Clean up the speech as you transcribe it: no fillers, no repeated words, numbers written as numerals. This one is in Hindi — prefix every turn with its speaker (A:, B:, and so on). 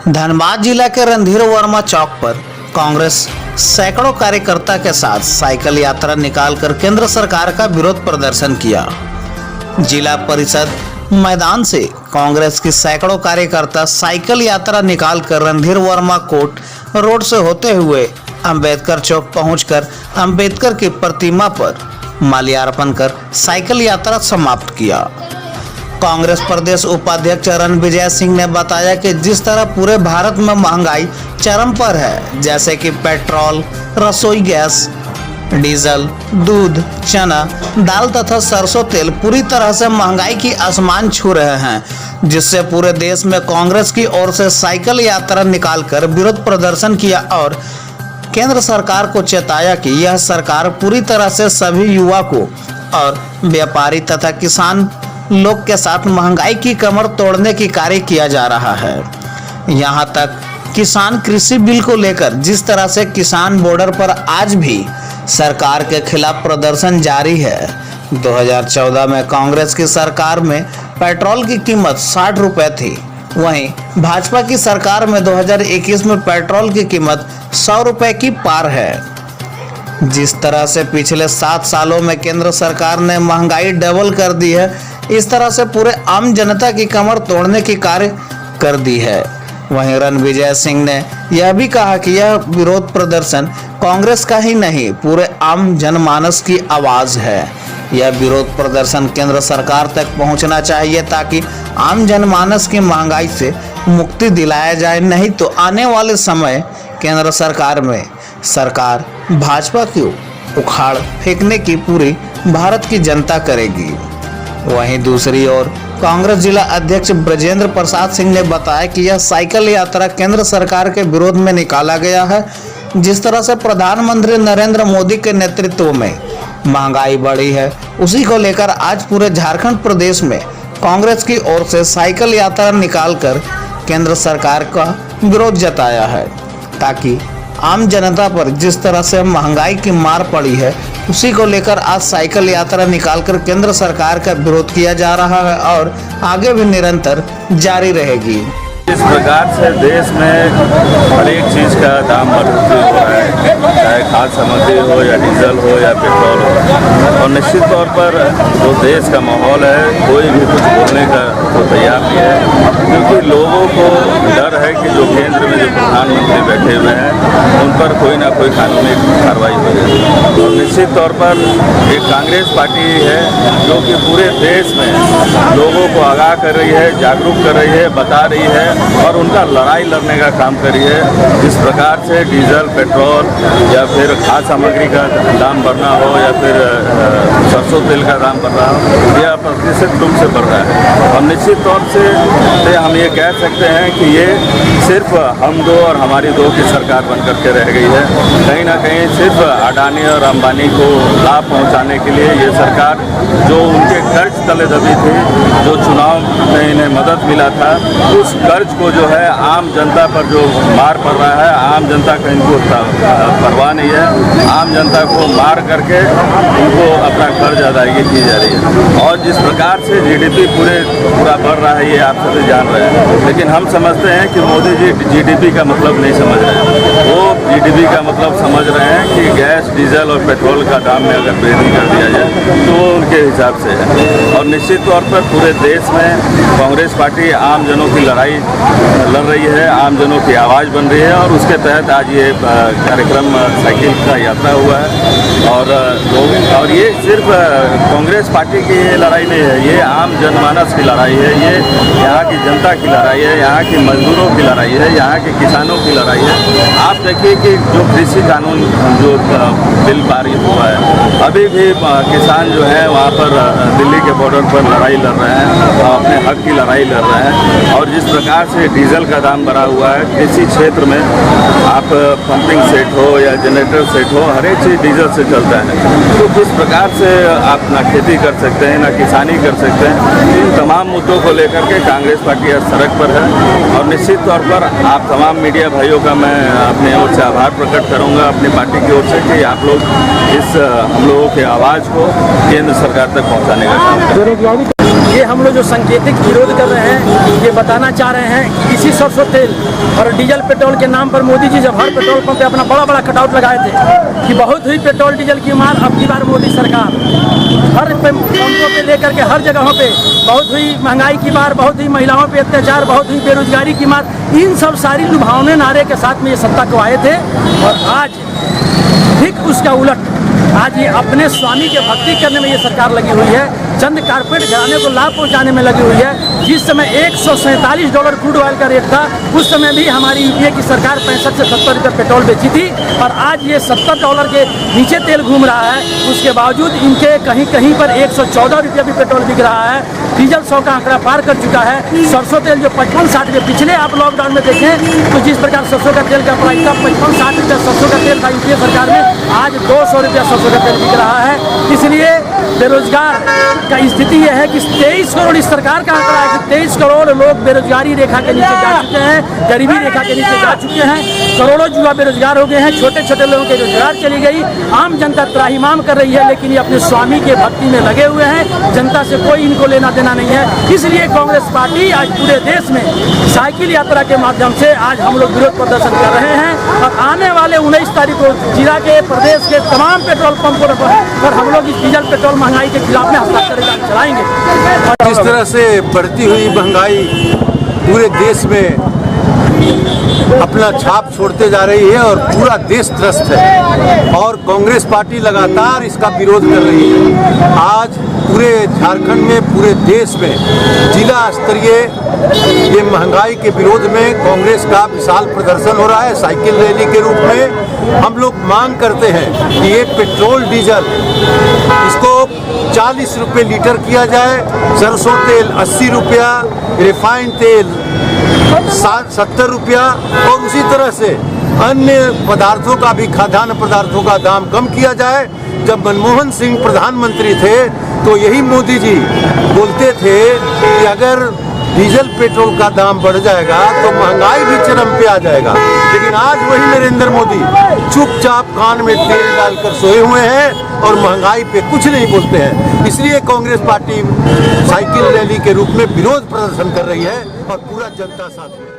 A: धनबाद जिला के रणधीर वर्मा चौक पर कांग्रेस सैकड़ों कार्यकर्ता के साथ साइकिल यात्रा निकालकर केंद्र सरकार का विरोध प्रदर्शन किया। जिला परिषद मैदान से कांग्रेस की सैकड़ों कार्यकर्ता साइकिल यात्रा निकालकर रणधीर वर्मा कोर्ट रोड से होते हुए अंबेडकर चौक पहुंचकर अंबेडकर की प्रतिमा पर माल्यार्पण कर साइकिल यात्रा समाप्त किया। कांग्रेस प्रदेश उपाध्यक्ष रणविजय सिंह ने बताया कि जिस तरह पूरे भारत में महंगाई चरम पर है, जैसे कि पेट्रोल, रसोई गैस, डीजल, दूध, चना, दाल तथा सरसों तेल पूरी तरह से महंगाई की आसमान छू रहे हैं, जिससे पूरे देश में कांग्रेस की ओर से साइकिल यात्रा निकालकर विरोध प्रदर्शन किया और केंद्र सरकार को चेताया कि यह सरकार पूरी तरह से सभी युवा को और व्यापारी तथा किसान लोग के साथ महंगाई की कमर तोड़ने की कार्य किया जा रहा है। यहाँ तक किसान कृषि बिल को लेकर जिस तरह से किसान बॉर्डर पर आज भी सरकार के खिलाफ प्रदर्शन जारी है। 2014 में कांग्रेस की सरकार में पेट्रोल की कीमत 60 रुपए थी, वहीं भाजपा की सरकार में 2021 में पेट्रोल की कीमत 100 रुपए की पार है। जिस तरह से पिछले 7 सालों में केंद्र सरकार ने महंगाई डबल कर दी है, इस तरह से पूरे आम जनता की कमर तोड़ने की कार्य कर दी है। वहीं रणविजय सिंह ने यह भी कहा कि यह विरोध प्रदर्शन कांग्रेस का ही नहीं, पूरे आम जनमानस की आवाज है। यह विरोध प्रदर्शन केंद्र सरकार तक पहुंचना चाहिए ताकि आम जनमानस की महंगाई से मुक्ति दिलाया जाए, नहीं तो आने वाले समय केंद्र सरकार में सरकार भाजपा को उखाड़ फेंकने की पूरी भारत की जनता करेगी। वहीं दूसरी ओर कांग्रेस जिला अध्यक्ष ब्रजेंद्र प्रसाद सिंह ने बताया कि यह साइकिल यात्रा केंद्र सरकार के विरोध में निकाला गया है। जिस तरह से प्रधानमंत्री नरेंद्र मोदी के नेतृत्व में महंगाई बढ़ी है, उसी को लेकर आज पूरे झारखंड प्रदेश में कांग्रेस की ओर से साइकिल यात्रा निकालकर केंद्र सरकार का विरोध जताया है, ताकि आम जनता पर जिस तरह से महंगाई की मार पड़ी है, उसी को लेकर आज साइकिल यात्रा निकालकर केंद्र सरकार का विरोध किया जा रहा है और आगे भी निरंतर जारी रहेगी।
B: इस प्रकार से देश में हर एक चीज़ का दाम बढ़ोतरी हो रहा है, चाहे खाद्य सामग्री हो या डीजल हो या पेट्रोल हो, और निश्चित तौर पर जो देश का माहौल है, कोई भी कुछ बोलने का तो तैयार नहीं है, क्योंकि लोगों को डर है कि जो केंद्र में जो प्रधानमंत्री बैठे हुए हैं उन पर कोई ना कोई कानूनी कार्रवाई हो जाए। और निश्चित तौर पर एक कांग्रेस पार्टी है जो कि पूरे देश में लोगों को आगाह कर रही है, जागरूक कर रही है, बता रही है और उनका लड़ाई लड़ने का काम करी है। जिस प्रकार से डीजल, पेट्रोल या फिर खाद्य सामग्री का दाम बढ़ना हो या फिर सरसों तेल का दाम बढ़ना हो, यह प्रतिशत रूप से बढ़ रहा है। और निश्चित तौर से हम ये कह सकते हैं कि ये सिर्फ हम दो और हमारी दो की सरकार बन करके रह गई है। कहीं ना कहीं सिर्फ अडानी और अंबानी को लाभ पहुँचाने के लिए ये सरकार, जो उनके कर्ज तले दबी थी, जो चुनाव में इन्हें मदद मिला था, उस कर्ज को जो है आम जनता पर जो मार पड़ रहा है, आम जनता का इनको परवाह नहीं है। आम जनता को मार करके उनको अपना कर्ज अदायगी की जा रही है। और जिस प्रकार से जीडीपी पूरा बढ़ रहा है, ये आप सभी जान रहे हैं, लेकिन हम समझते हैं कि मोदी जी जीडीपी का मतलब नहीं समझ रहे हैं। वो जीडीपी का मतलब समझ रहे हैं कि गैस, डीजल और पेट्रोल का दाम में अगर वृद्धि कर दिया जाए तो वो उनके हिसाब से है। और निश्चित तौर पर पूरे देश में कांग्रेस पार्टी आम जनों की लड़ाई लड़ रही है, आम जनों की आवाज़ बन रही है, और उसके तहत आज ये कार्यक्रम साइकिल का यात्रा हुआ है। और ये सिर्फ कांग्रेस पार्टी की ये लड़ाई नहीं है, ये आम जनमानस की लड़ाई है, ये यहाँ की जनता की लड़ाई है, यहाँ की मजदूरों की लड़ाई है, यहाँ के किसानों की लड़ाई है। आप देखिए कि जो कृषि कानून जो बिल पारित हुआ है, अभी भी किसान जो है वहाँ पर दिल्ली के बॉर्डर पर लड़ाई लड़ रहे हैं, अपने हक की लड़ाई लड़ रहे हैं। और जिस प्रकार से डीजल का दाम बढ़ा हुआ है, कृषि क्षेत्र में आप पंपिंग सेट हो या जनरेटर सेट हो, हर एक चीज़ डीजल से चलता है। तो किस प्रकार से आप ना खेती कर सकते हैं, ना किसानी कर सकते हैं, इन तमाम मुद्दों को लेकर के कांग्रेस पार्टी आज सड़क पर है। और निश्चित तौर पर आप तमाम मीडिया भाइयों का मैं अपने ओर से आभार प्रकट करूंगा अपनी पार्टी की ओर से कि आप लोग इस हम लोगों की आवाज़ को केंद्र सरकार तक पहुंचाने का काम करें।
C: ये हम लोग जो सांकेतिक विरोध कर रहे हैं, ये बताना चाह रहे हैं इसी सरसों तेल और डीजल पेट्रोल के नाम पर मोदी जी जब हर पेट्रोल पंप पे अपना बड़ा बड़ा कटआउट लगाए थे कि बहुत हुई पेट्रोल डीजल की मार, अब की बार मोदी सरकार हर पंपों पे लेकर के हर जगहों पे बहुत हुई महंगाई की मार, बहुत हुई महिलाओं पे अत्याचार, बहुत हुई बेरोजगारी की मार, इन सब सारी लुभावने नारे के साथ में ये सत्ता को आए थे। और आज ठीक उसका उलट आज ये अपने स्वामी के भक्ति करने में ये सरकार लगी हुई है, चंद कारपेट घराने को लाभ पहुंचाने में लगी हुई है। जिस समय $147 क्रूड ऑयल का रेट था, उस समय भी हमारी यूपीए की सरकार 65 से 70 रुपये पेट्रोल बेची थी और आज ये $70 के नीचे तेल घूम रहा है। उसके बावजूद इनके कहीं कहीं पर 114 रुपये भी पेट्रोल बिक रहा है। डीजल 100 का आंकड़ा पार कर चुका है। सरसों तेल जो 55-60 रुपये, पिछले आप लॉकडाउन में देखें तो जिस प्रकार सरसों का तेल का प्राइस था 55-60 रुपये सरसों का तेल था यूपीए सरकार में, आज 200 रुपया सरसों का तेल बिक रहा है। इसलिए बेरोजगार का स्थिति यह है कि 23 करोड़ इस सरकार का आंकड़ा है कि 23 करोड़ लोग बेरोजगारी रेखा के नीचे जा चुके हैं, गरीबी रेखा के नीचे जा चुके हैं। करोड़ों युवा बेरोजगार हो गए हैं, छोटे छोटे लोगों के रोजगार चली गई। आम जनता त्राहिमाम कर रही है, लेकिन ये अपने स्वामी के भक्ति में लगे हुए हैं। जनता से कोई इनको लेना देना नहीं है। इसलिए कांग्रेस पार्टी आज पूरे देश में साइकिल यात्रा के माध्यम से आज हम लोग विरोध प्रदर्शन कर रहे हैं और आने वाले 19 तारीख को जिला के प्रदेश के तमाम पेट्रोल पंपों पर हम लोग इस डीजल पेट्रोल महंगाई के खिलाफ में हस्ताक्षर चलाएंगे।
D: जिस तरह से बढ़ती हुई महंगाई पूरे देश में अपना छाप छोड़ते जा रही है और पूरा देश त्रस्त है और कांग्रेस पार्टी लगातार इसका विरोध कर रही है। आज पूरे झारखंड में, पूरे देश में जिला स्तरीय ये महंगाई के विरोध में कांग्रेस का विशाल प्रदर्शन हो रहा है साइकिल रैली के रूप में। हम लोग मांग करते हैं कि ये पेट्रोल डीजल इसको 40 रुपये लीटर किया जाए, सरसों तेल 80 रुपया, रिफाइंड तेल 70 रुपया और उसी तरह से अन्य पदार्थों का भी, खाद्यान्न पदार्थों का दाम कम किया जाए। जब मनमोहन सिंह प्रधानमंत्री थे तो यही मोदी जी बोलते थे कि अगर डीजल पेट्रोल का दाम बढ़ जाएगा तो महंगाई भी चरम पे आ जाएगा। लेकिन आज वही नरेंद्र मोदी चुपचाप कान में तेल डालकर सोए हुए हैं और महंगाई पे कुछ नहीं बोलते हैं। इसलिए कांग्रेस पार्टी साइकिल रैली के रूप में विरोध प्रदर्शन कर रही है और पूरा जनता साथ में।